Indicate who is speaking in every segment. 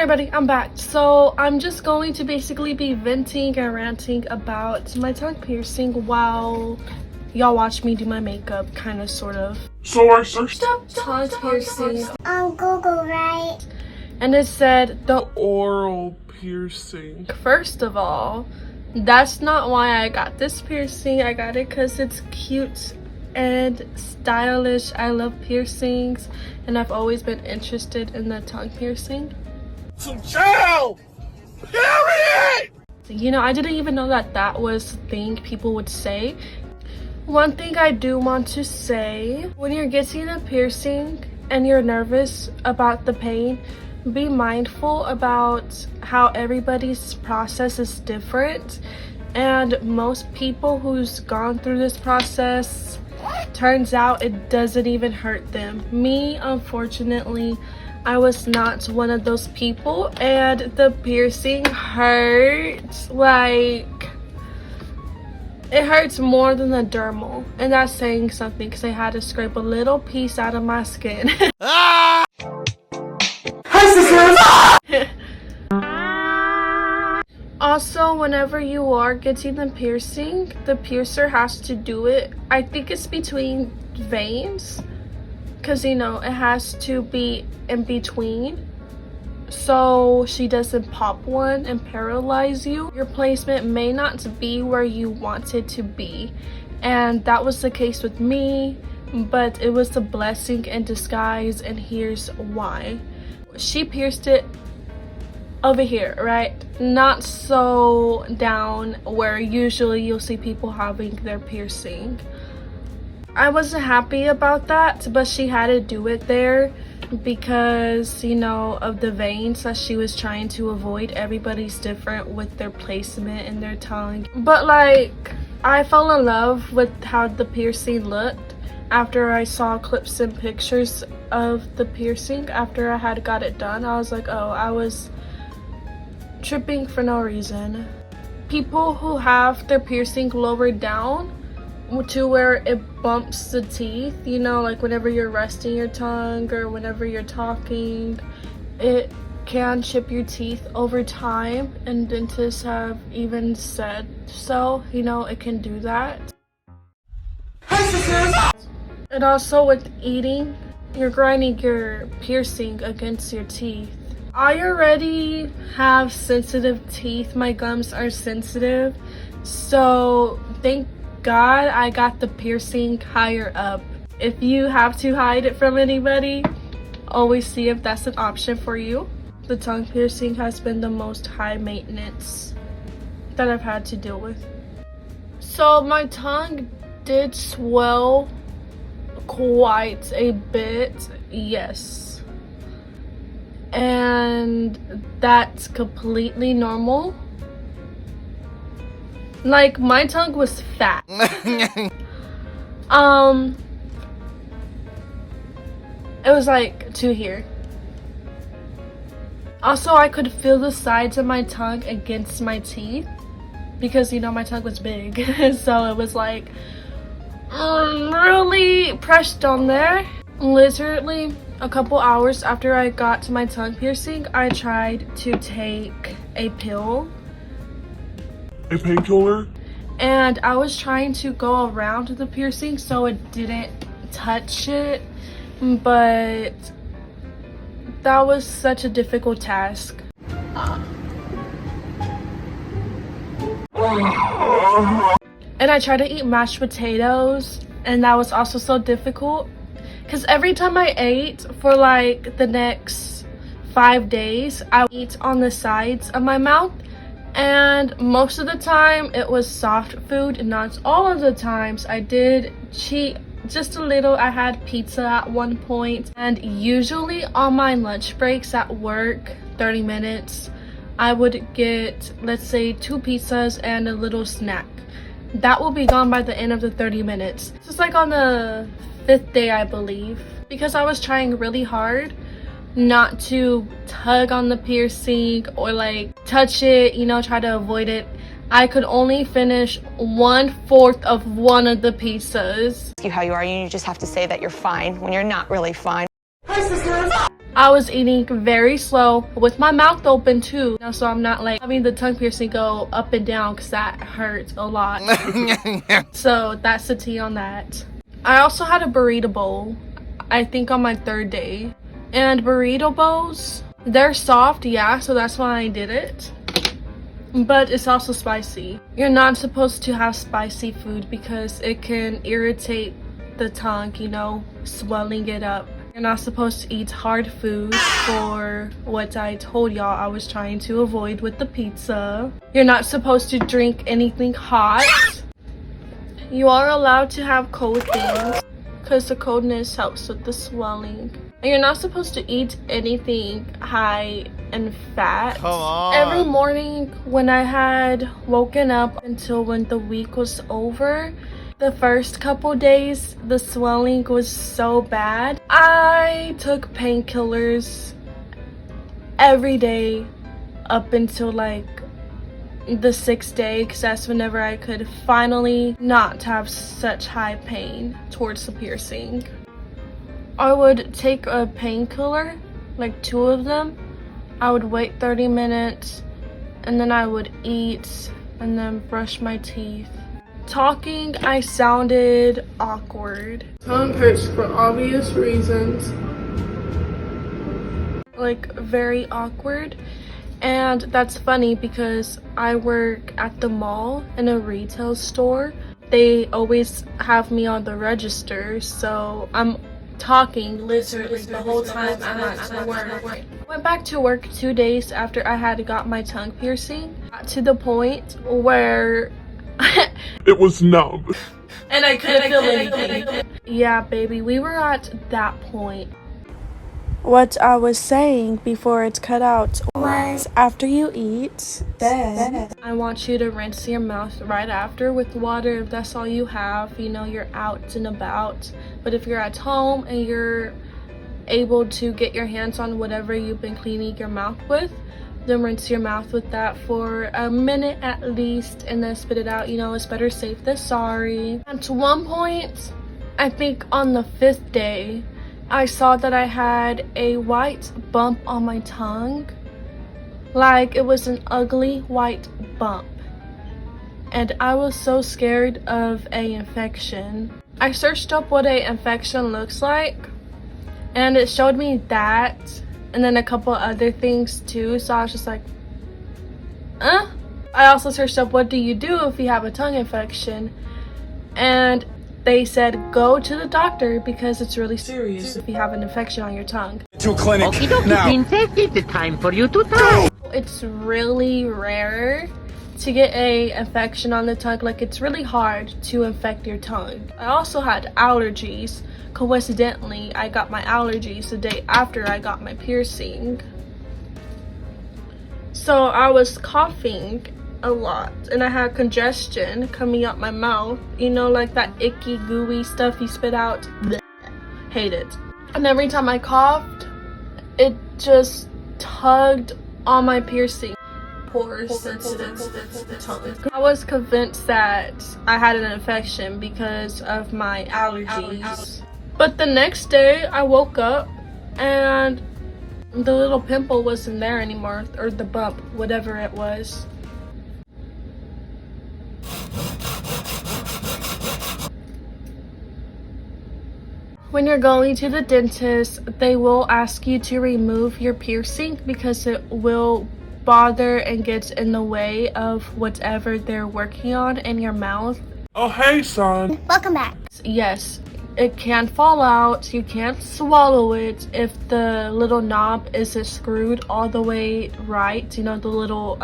Speaker 1: everybody, I'm back. So I'm just going to basically be venting and ranting about my tongue piercing while y'all watch me do my makeup, kind of, sort of.
Speaker 2: So I searched
Speaker 1: up tongue piercing
Speaker 3: on Google, right?
Speaker 1: and it said the
Speaker 2: oral piercing.
Speaker 1: first of all, that's not why I got this piercing. I got it because it's cute and stylish. I love piercings and I've always been interested in the tongue piercing.
Speaker 2: Some child! Period!
Speaker 1: You know, I didn't even know that that was the thing people would say. One thing I do want to say, when you're getting a piercing and you're nervous about the pain, be mindful about how everybody's process is different. And most people who's gone through this process, turns out it doesn't even hurt them. Me, unfortunately, I was not one of those people, and the piercing hurts. Like, it hurts more than the dermal, and that's saying something because I had to scrape a little piece out of my skin. Also, whenever you are getting the piercing, the piercer has to do it, I think it's between veins, because you know it has to be in between so she doesn't pop one and paralyze you. Your placement may not be where you want it to be, and that was the case with me, but it was a blessing in disguise, and here's why. She pierced it over here, right? Not so down where usually you'll see people having their piercing. I wasn't happy about that, but she had to do it there because, you know, of the veins that she was trying to avoid. Everybody's different with their placement in their tongue. But like, I fell in love with how the piercing looked after I saw clips and pictures of the piercing after I had got it done. I was like, oh, I was tripping for no reason. People who have their piercing lowered down to where it bumps the teeth, you know, like whenever you're resting your tongue or whenever you're talking, it can chip your teeth over time, and dentists have even said so, you know, it can do that. And also with eating, you're grinding your piercing against your teeth. I already have sensitive teeth. My gums are sensitive, so thank God I got the piercing higher up. If you have to hide it from anybody, always see if that's an option for you. The tongue piercing has been the most high maintenance that I've had to deal with. So my tongue did swell quite a bit, yes. And that's completely normal. Like, my tongue was fat. It was like to here. Also, I could feel the sides of my tongue against my teeth because, you know, my tongue was big. So it was like really pressed on there. Literally a couple hours after I got to my tongue piercing, I tried to take a pill.
Speaker 2: A painkiller?
Speaker 1: And I was trying to go around the piercing so it didn't touch it, but that was such a difficult task. And I tried to eat mashed potatoes, and that was also so difficult because every time I ate for like the next 5 days, I would eat on the sides of my mouth. And most of the time it was soft food, not all of the times. I did cheat just a little. I had pizza at one point, and usually on my lunch breaks at work, 30 minutes, I would get, let's say, 2 pizzas and a little snack. That will be gone by the end of the 30 minutes. This is like on the 5th day, I believe, because I was trying really hard not to tug on the piercing or like touch it, you know, try to avoid it. I could only finish 1/4 of one of the pizzas.
Speaker 4: You how you are, you just have to say that you're fine when you're not really fine.
Speaker 3: Hi, sister.
Speaker 1: I was eating very slow with my mouth open too. So I'm not like having the tongue piercing go up and down because that hurts a lot. So that's the tea on that. I also had a burrito bowl, I think on my 3rd day. And burrito bowls, they're soft, yeah, so that's why I did it. But it's also spicy. You're not supposed to have spicy food because it can irritate the tongue, you know, swelling it up. You're not supposed to eat hard food for what I told y'all I was trying to avoid with the pizza. You're not supposed to drink anything hot. You are allowed to have cold things because the coldness helps with the swelling. And you're not supposed to eat anything high in fat.
Speaker 4: Come on.
Speaker 1: Every morning when I had woken up until when the week was over, the first couple days, the swelling was so bad. I took painkillers every day up until like the 6th day, because that's whenever I could finally not have such high pain towards the piercing. I would take a painkiller, like 2 of them. I would wait 30 minutes and then I would eat and then brush my teeth. Talking, I sounded awkward. Tongue hurts for obvious reasons. Like very awkward. And that's funny because I work at the mall in a retail store. They always have me on the register, so I'm talking literally the whole time I'm at work. I went back to work 2 days after I had got my tongue piercing, to the point where
Speaker 2: It was numb.
Speaker 1: and I couldn't feel anything. Yeah, baby, we were at that point. What I was saying before it's cut out was after you eat, then I want you to rinse your mouth right after with water if that's all you have. You know, you're out and about. But if you're at home and you're able to get your hands on whatever you've been cleaning your mouth with, then rinse your mouth with that for a minute at least and then spit it out. You know, it's better safe than sorry. At one point, I think on the 5th day, I saw that I had a white bump on my tongue. Like it was an ugly white bump. And I was so scared of an infection. I searched up what an infection looks like and it showed me that and then a couple other things too. So I was just like, I also searched up what do you do if you have a tongue infection, and they said go to the doctor because it's really serious if you have an infection on your tongue.
Speaker 5: To a clinic
Speaker 6: Okie dokie,
Speaker 5: now.
Speaker 6: princess, it's time for you to try.
Speaker 1: It's really rare to get a infection on the tongue. Like it's really hard to infect your tongue. I also had allergies. Coincidentally, I got my allergies the day after I got my piercing. So I was coughing a lot and I had congestion coming out my mouth, you know, like that icky gooey stuff you spit out. Blech. Hate it. And every time I coughed, it just tugged on my piercing. Poor sensitive tongue. I was convinced that I had an infection because of my allergies. But the next day I woke up and the little pimple wasn't there anymore, or the bump, whatever it was. When you're going to the dentist, they will ask you to remove your piercing because it will bother and gets in the way of whatever they're working on in your mouth.
Speaker 2: Oh, hey, son.
Speaker 3: Welcome back.
Speaker 1: Yes, it can fall out. You can't swallow it if the little knob isn't screwed all the way right. You know, the little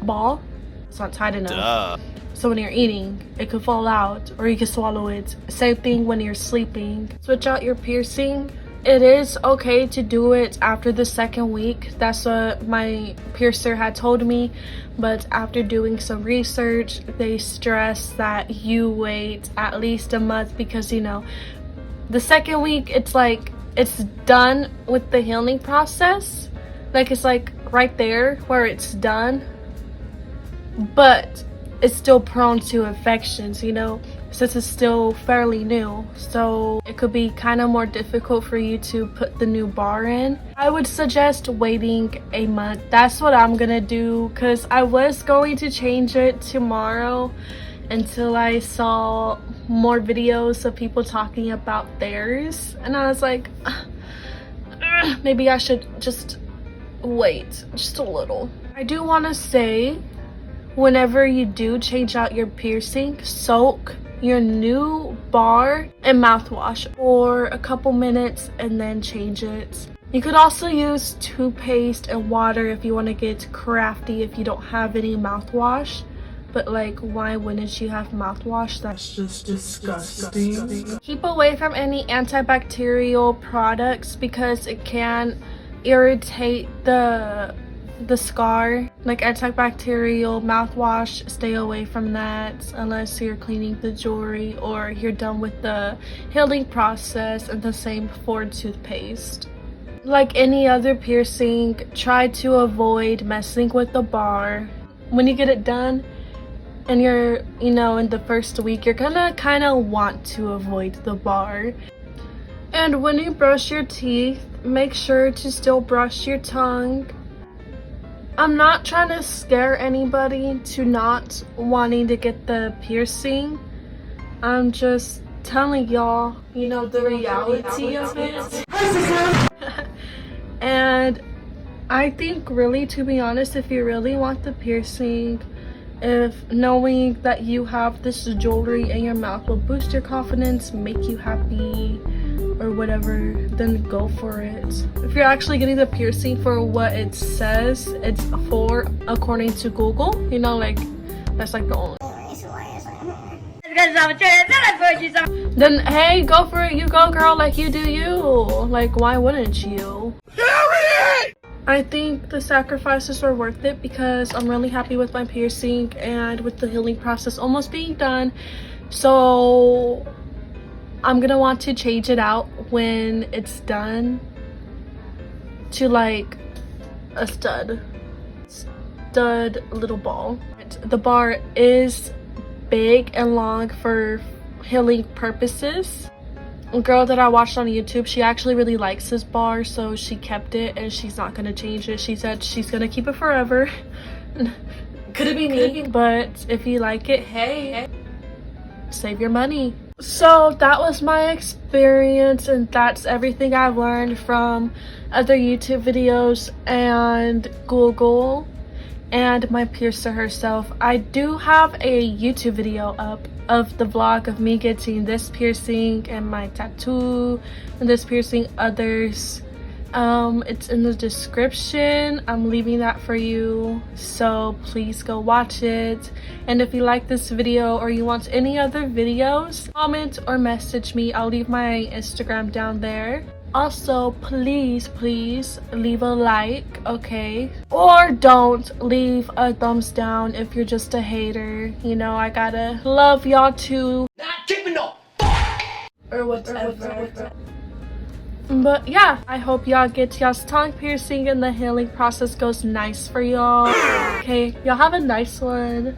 Speaker 1: ball? It's not tight enough.
Speaker 4: Duh.
Speaker 1: So when you're eating, it could fall out or you can swallow it. Same thing when you're sleeping. Switch out your piercing. It is okay to do it after the 2nd week. That's what my piercer had told me. But after doing some research, they stress that you wait at least a month because, you know, the 2nd week, it's like it's done with the healing process. Like it's like right there where it's done. But it's still prone to infections, you know. since it's still fairly new, so it could be kind of more difficult for you to put the new bar in. I would suggest waiting a month. That's what I'm gonna do, because I was going to change it tomorrow until I saw more videos of people talking about theirs, and I was like, maybe I should just wait just a little. I do want to say, whenever you do change out your piercing, soak your new bar in mouthwash for a couple minutes and then change it. You could also use toothpaste and water if you want to get crafty if you don't have any mouthwash. But like, why wouldn't you have mouthwash? That's just disgusting. Keep away from any antibacterial products because it can irritate the scar. Like antibacterial mouthwash, stay away from that unless you're cleaning the jewelry or you're done with the healing process, and the same for toothpaste. Like any other piercing, try to avoid messing with the bar. When you get it done and you're, you know, in the first week, you're gonna kind of want to avoid the bar. And when you brush your teeth, make sure to still brush your tongue. I'm not trying to scare anybody to not wanting to get the piercing. I'm just telling y'all, you know, the reality of it. And I think really, to be honest, if you really want the piercing, if knowing that you have this jewelry in your mouth will boost your confidence, make you happy, or whatever, then go for it. If you're actually getting the piercing for what it says it's for, according to Google, you know, like, that's like the only. Then hey, go for it. You go, girl. Like, you do you. Like, why wouldn't you? I think the sacrifices were worth it because I'm really happy with my piercing and with the healing process almost being done. So I'm gonna want to change it out when it's done to like a stud little ball. The bar is big and long for healing purposes. A girl that I watched on YouTube, she actually really likes this bar, so she kept it and she's not gonna change it. She said she's gonna keep it forever. Could it be me? But if you like it, hey, save your money. So that was my experience, and that's everything I've learned from other YouTube videos and Google and my piercer herself. I do have a YouTube video up of the vlog of me getting this piercing and my tattoo and this piercing, others. It's in the description. I'm leaving that for you, so please go watch it. And if you like this video or you want any other videos, comment or message me. I'll leave my Instagram down there. Also, please leave a like, okay? Or don't leave a thumbs down if you're just a hater. You know, I gotta love y'all too. Or whatever. But yeah, I hope y'all get y'all's tongue piercing and the healing process goes nice for y'all. Okay, y'all have a nice one.